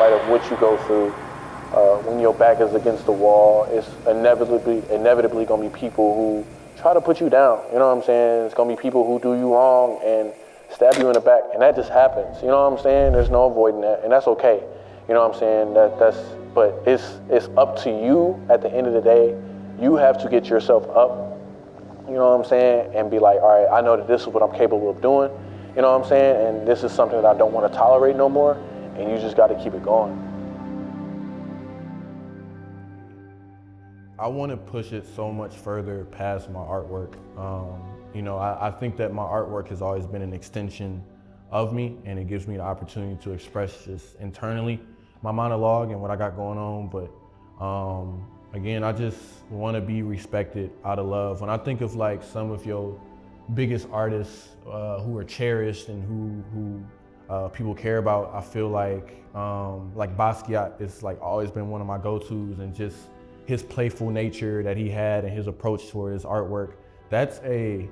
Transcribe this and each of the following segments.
spite of what you go through, when your back is against the wall, it's inevitably gonna be people who try to put you down. You know what I'm saying? It's gonna be people who do you wrong and stab you in the back, and that just happens. You know what I'm saying? There's no avoiding that, and that's okay. You know what I'm saying? But it's up to you at the end of the day. You have to get yourself up. You know what I'm saying? And be like, all right, I know that this is what I'm capable of doing. You know what I'm saying? And this is something that I don't want to tolerate no more. And you just got to keep it going. I want to push it so much further past my artwork. I think that my artwork has always been an extension of me, and it gives me the opportunity to express just internally my monologue and what I got going on. But again, I just want to be respected out of love. When I think of like some of your biggest artists who are cherished and who people care about, I feel like Basquiat is like always been one of my go-tos, and just his playful nature that he had and his approach toward his artwork, that's a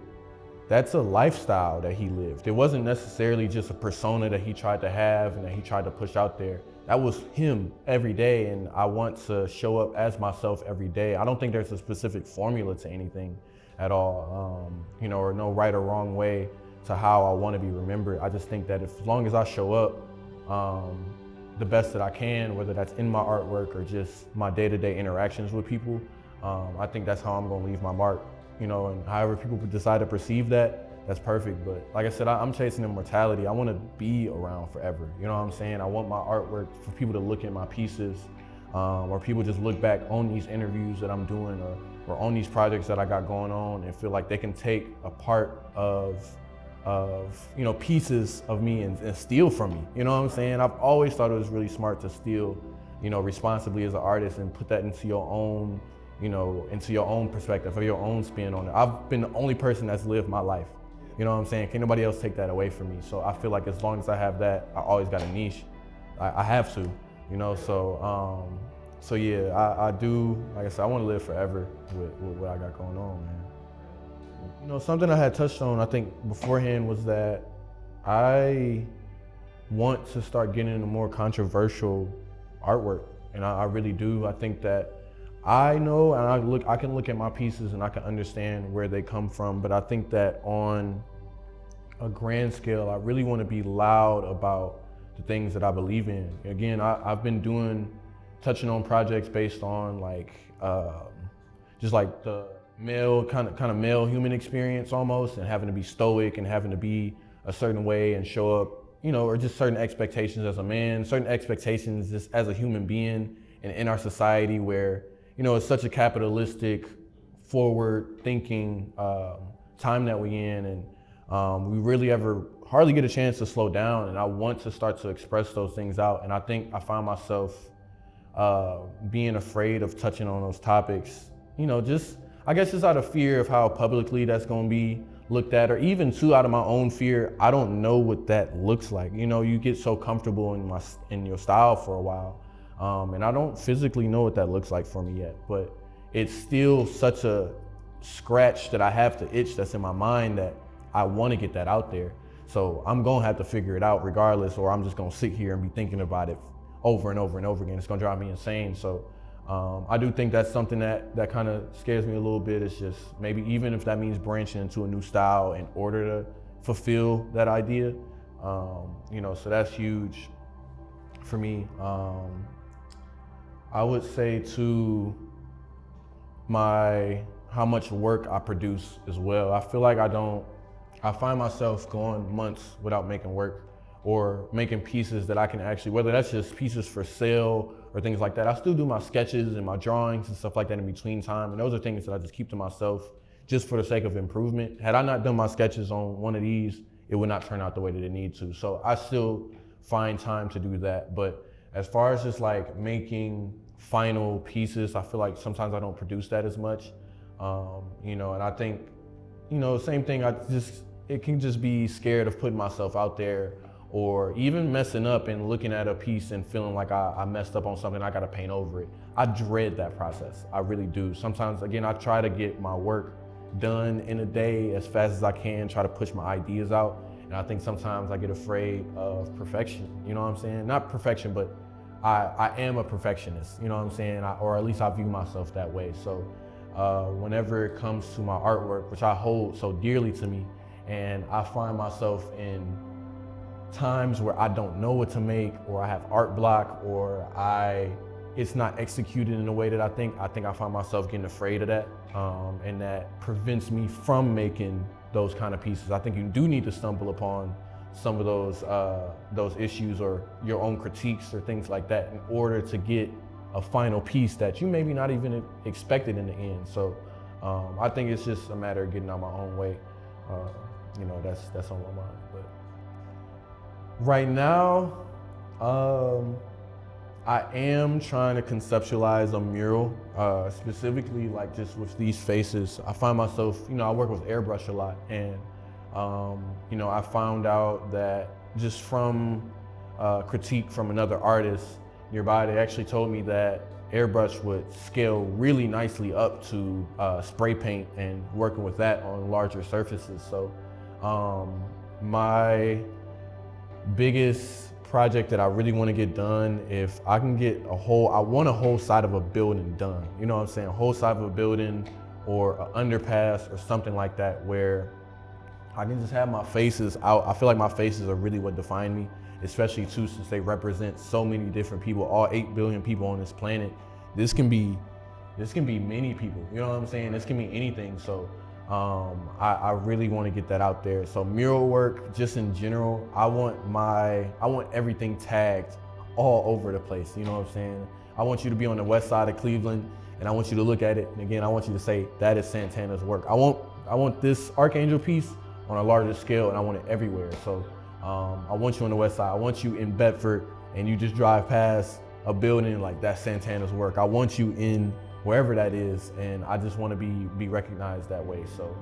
lifestyle that he lived. It wasn't necessarily just a persona that he tried to have and that he tried to push out there. That was him every day, and I want to show up as myself every day. I don't think there's a specific formula to anything at all, or no right or wrong way to how I want to be remembered. I just think that as long as I show up the best that I can, whether that's in my artwork or just my day-to-day interactions with people, I think that's how I'm gonna leave my mark. And however people decide to perceive that, that's perfect. But like I said, I'm chasing immortality. I want to be around forever. You know what I'm saying? I want my artwork for people to look at my pieces, or people just look back on these interviews that I'm doing, or on these projects that I got going on, and feel like they can take a part of pieces of me and steal from me. You know what I'm saying? I've always thought it was really smart to steal, responsibly as an artist, and put that into your own, into your own perspective or your own spin on it. I've been the only person that's lived my life. You know what I'm saying? Can't nobody else take that away from me. So I feel like as long as I have that, I always got a niche. I have to, so yeah, I do, like I said, I want to live forever with what I got going on, man. Something I had touched on, I think, beforehand was that I want to start getting into more controversial artwork, and I really do. I think that I know, and I can look at my pieces and I can understand where they come from, but I think that on a grand scale, I really want to be loud about the things that I believe in. Again, I've been touching on projects based on just like the male kind of male human experience almost, and having to be stoic and having to be a certain way and show up, or just certain expectations as a man, certain expectations just as a human being, and in our society where, it's such a capitalistic, forward thinking time that we in, and we really ever hardly get a chance to slow down. And I want to start to express those things out. And I think I find myself being afraid of touching on those topics, I guess just out of fear of how publicly that's gonna be looked at, or even too out of my own fear. I don't know what that looks like. You get so comfortable in your style for a while, and I don't physically know what that looks like for me yet, but it's still such a scratch that I have to itch that's in my mind that I wanna get that out there. So I'm gonna have to figure it out regardless, or I'm just gonna sit here and be thinking about it over and over and over again. It's gonna drive me insane. So I do think that's something that kind of scares me a little bit. It's just maybe even if that means branching into a new style in order to fulfill that idea, so that's huge for me. I would say too, how much work I produce as well. I feel like I find myself going months without making work, or making pieces that I can actually, whether that's just pieces for sale or things like that. I still do my sketches and my drawings and stuff like that in between time. And those are things that I just keep to myself just for the sake of improvement. Had I not done my sketches on one of these, it would not turn out the way that it needs to. So I still find time to do that. But as far as just like making final pieces, I feel like sometimes I don't produce that as much. And I think, same thing, it can just be scared of putting myself out there, or even messing up and looking at a piece and feeling like I messed up on something, I gotta paint over it. I dread that process, I really do. Sometimes, again, I try to get my work done in a day as fast as I can, try to push my ideas out. And I think sometimes I get afraid of perfection, you know what I'm saying? Not perfection, but I am a perfectionist, you know what I'm saying? Or at least I view myself that way. So whenever it comes to my artwork, which I hold so dearly to me, and I find myself in times where I don't know what to make, or I have art block, or it's not executed in the way that I think I find myself getting afraid of that, and that prevents me from making those kind of pieces. I think you do need to stumble upon some of those issues or your own critiques or things like that in order to get a final piece that you maybe not even expected in the end. So I think it's just a matter of getting out my own way. That's on my mind. But right now, I am trying to conceptualize a mural, specifically like just with these faces. I find myself, I work with airbrush a lot, and I found out that just from critique from another artist nearby, they actually told me that airbrush would scale really nicely up to spray paint and working with that on larger surfaces. So my biggest project that I really want to get done, if I can get I want a whole side of a building done. You know what I'm saying? A whole side of a building or an underpass or something like that where I can just have my faces out. I feel like my faces are really what define me, especially too since they represent so many different people, all 8 billion people on this planet. This can be many people, you know what I'm saying? This can be anything. So I really want to get that out there. So mural work, just in general, I want everything tagged all over the place. You know what I'm saying? I want you to be on the west side of Cleveland, and I want you to look at it, and again, I want you to say that is Santana's work. I want this Archangel piece on a larger scale, and I want it everywhere. So I want you on the west side. I want you in Bedford, and you just drive past a building like that's Santana's work. I want you in wherever that is, and I just want to be recognized that way. So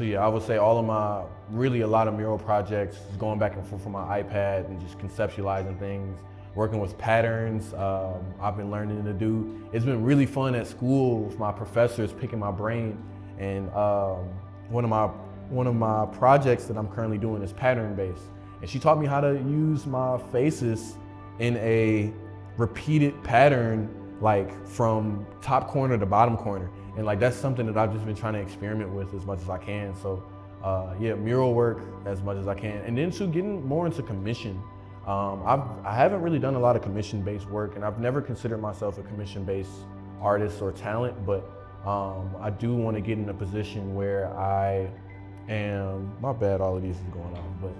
yeah, I would say a lot of mural projects, going back and forth from my iPad and just conceptualizing things, working with patterns. I've been learning to do. It's been really fun at school with my professors picking my brain, and one of my projects that I'm currently doing is pattern based, and she taught me how to use my faces in a repeated pattern, like from top corner to bottom corner. And like, that's something that I've just been trying to experiment with as much as I can. So yeah, mural work as much as I can. And then too, getting more into commission. I haven't really done a lot of commission-based work, and I've never considered myself a commission-based artist or talent, but I do want to get in a position where I am, my bad, all of these is going on, but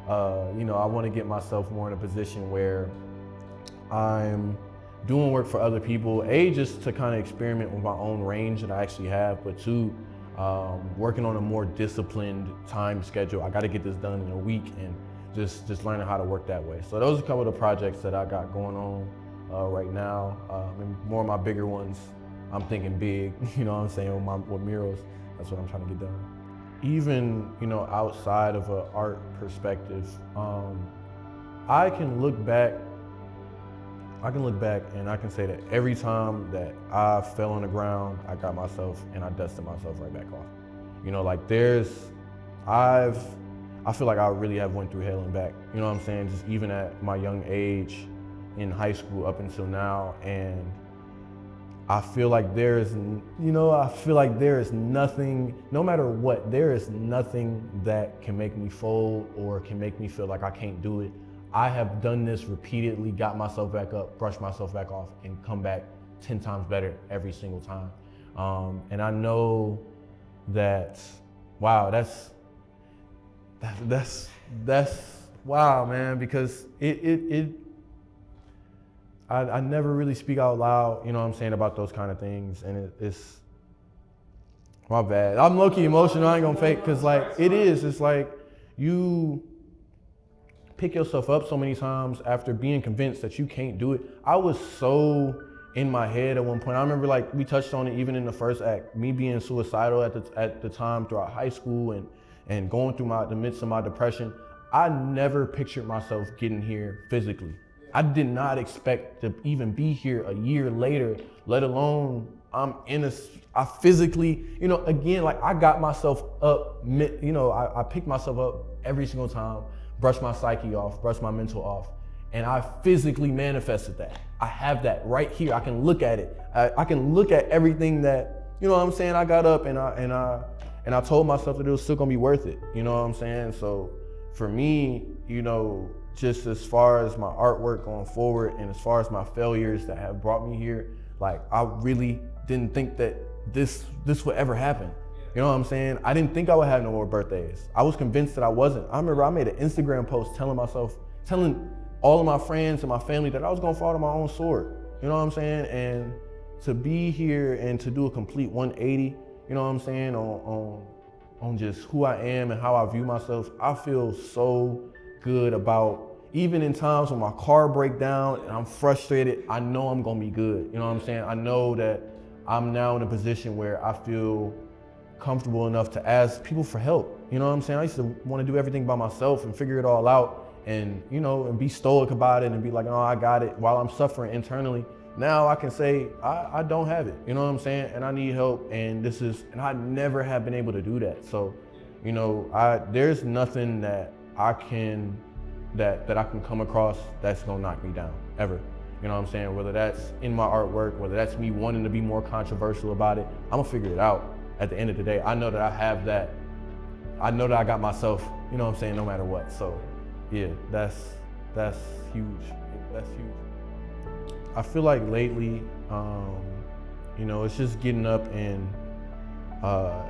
I want to get myself more in a position where I'm doing work for other people, just to kind of experiment with my own range that I actually have, but two, working on a more disciplined time schedule. I got to get this done in a week, and just learning how to work that way. So those are a couple of the projects that I got going on right now. And more of my bigger ones, I'm thinking big, you know what I'm saying, with murals. That's what I'm trying to get done. Even, outside of an art perspective, I can look back and I can say that every time that I fell on the ground, I got myself and I dusted myself right back off. I feel like I really have went through hell and back. You know what I'm saying? Just even at my young age in high school up until now. And I feel like there is nothing, no matter what, there is nothing that can make me fold or can make me feel like I can't do it. I have done this repeatedly, got myself back up, brushed myself back off, and come back 10 times better every single time. And I know that, wow, that's wow, man, because I never really speak out loud, you know what I'm saying, about those kind of things, and it's my bad. I'm low-key emotional, I ain't gonna fake, because it's like you pick yourself up so many times after being convinced that you can't do it. I was so in my head at one point. I remember, like, we touched on it even in the first act, me being suicidal at the time throughout high school and going through the midst of my depression. I never pictured myself getting here physically. I did not expect to even be here a year later, let alone I physically, again, like, I got myself up, I picked myself up every single time, brush my psyche off, brush my mental off. And I physically manifested that. I have that right here. I can look at it. I can look at everything that, you know what I'm saying? I got up and I told myself that it was still gonna be worth it. You know what I'm saying? So for me, you know, just as far as my artwork going forward and as far as my failures that have brought me here, like I really didn't think that this would ever happen. You know what I'm saying? I didn't think I would have no more birthdays. I was convinced that I wasn't. I remember I made an Instagram post telling all of my friends and my family that I was gonna fall to my own sword. You know what I'm saying? And to be here and to do a complete 180, you know what I'm saying, on just who I am and how I view myself, I feel so good about, even in times when my car breaks down and I'm frustrated, I know I'm gonna be good. You know what I'm saying? I know that I'm now in a position where I feel comfortable enough to ask people for help. You know what I'm saying? I used to want to do everything by myself and figure it all out and, you know, and be stoic about it and be like, oh, I got it, while I'm suffering internally. Now I can say, I don't have it, you know what I'm saying? And I need help, and I never have been able to do that. So, you know, there's nothing that I can come across that's gonna knock me down, ever. You know what I'm saying? Whether that's in my artwork, whether that's me wanting to be more controversial about it, I'm gonna figure it out. At the end of the day, I know that I have that. I know that I got myself, you know what I'm saying, no matter what. So yeah, that's huge. That's huge. I feel like lately, you know, it's just getting up and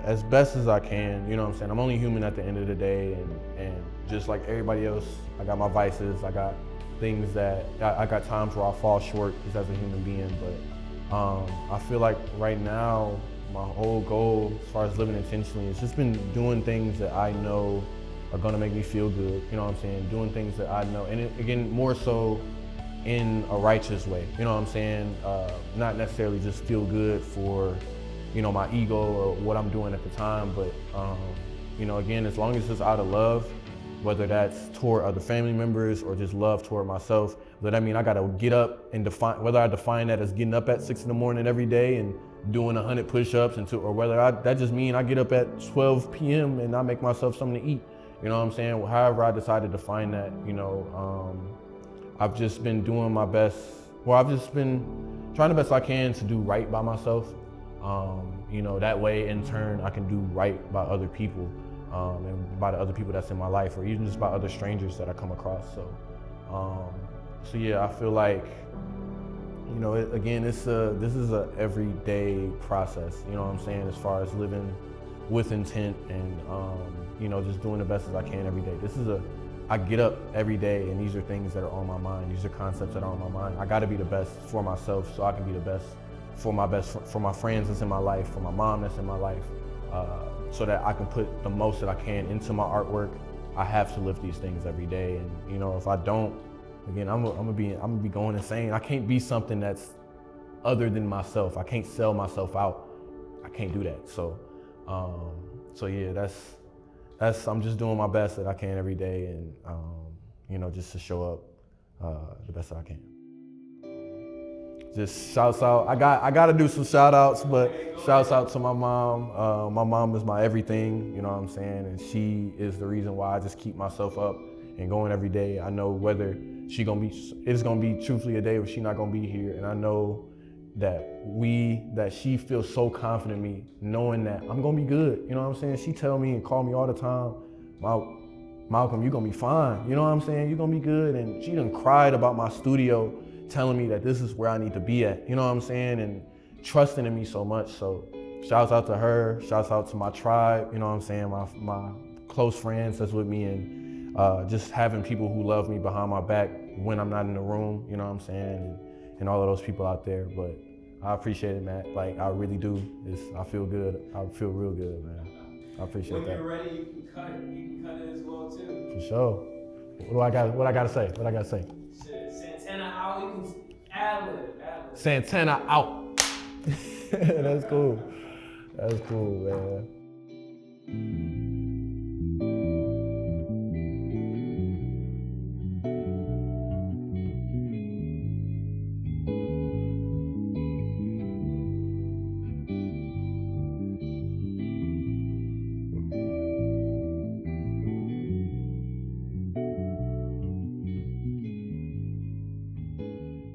as best as I can, you know what I'm saying? I'm only human at the end of the day, and just like everybody else, I got my vices, I got things that, I got times where I fall short just as a human being, but I feel like right now, my whole goal as far as living intentionally has just been doing things that I know are gonna make me feel good, you know what I'm saying? Doing things that I know, and again, more so in a righteous way, you know what I'm saying? Not necessarily just feel good for, you know, my ego or what I'm doing at the time, but you know, again, as long as it's out of love, whether that's toward other family members or just love toward myself, but I mean, I gotta get up and whether I define that as getting up at 6 a.m. every day and doing 100 push-ups, or whether that just mean I get up at 12 p.m. and I make myself something to eat. You know what I'm saying? However I decide to define that, you know, I've just been doing my best. Well, I've just been trying the best I can to do right by myself. You know, that way in turn I can do right by other people, and by the other people that's in my life, or even just by other strangers that I come across. So yeah, I feel like, you know, again, this is a everyday process, you know what I'm saying, as far as living with intent and, you know, just doing the best as I can every day. I get up every day and these are things that are on my mind. These are concepts that are on my mind. I gotta be the best for myself so I can be the best for my friends that's in my life, for my mom that's in my life, so that I can put the most that I can into my artwork. I have to live these things every day, and you know, if I don't, again, I'm gonna be going insane. I can't be something that's other than myself. I can't sell myself out. I can't do that. So yeah, that's I'm just doing my best that I can every day, and you know, just to show up the best that I can. Just shouts out. I got to do some shout outs, but shouts out to my mom. My mom is my everything, you know what I'm saying? And she is the reason why I just keep myself up and going every day. I know whether it's gonna be truthfully a day where she's not gonna be here. And I know that she feels so confident in me, knowing that I'm gonna be good. You know what I'm saying? She tell me and call me all the time, Malcolm, you're gonna be fine. You know what I'm saying? You're gonna be good. And she done cried about my studio, telling me that this is where I need to be at, you know what I'm saying? And trusting in me so much. So shouts out to her, shouts out to my tribe, you know what I'm saying? My close friends that's with me, and just having people who love me behind my back when I'm not in the room, you know what I'm saying? And all of those people out there. But I appreciate it, Matt. Like, I really do. I feel good. I feel real good, man. I appreciate that. When you're ready, you can cut it. You can cut it as well too. For sure. What I gotta say? Santana out. You can ad-lib. Santana out. That's cool. That's cool, man.